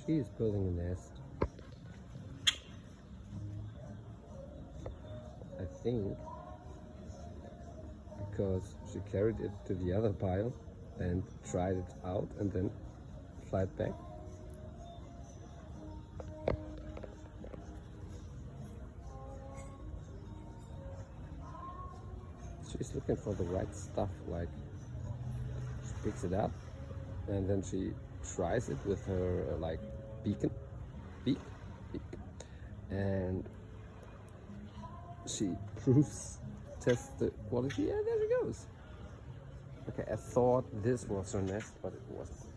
She is building a nest. I think because she carried it to the other pile and tried it out and then fly it back. She's looking for the right stuff, like she picks it up and then she tries it with her like beak, and she tests the quality. Yeah, there she goes. Okay, I thought this was her nest, but it wasn't.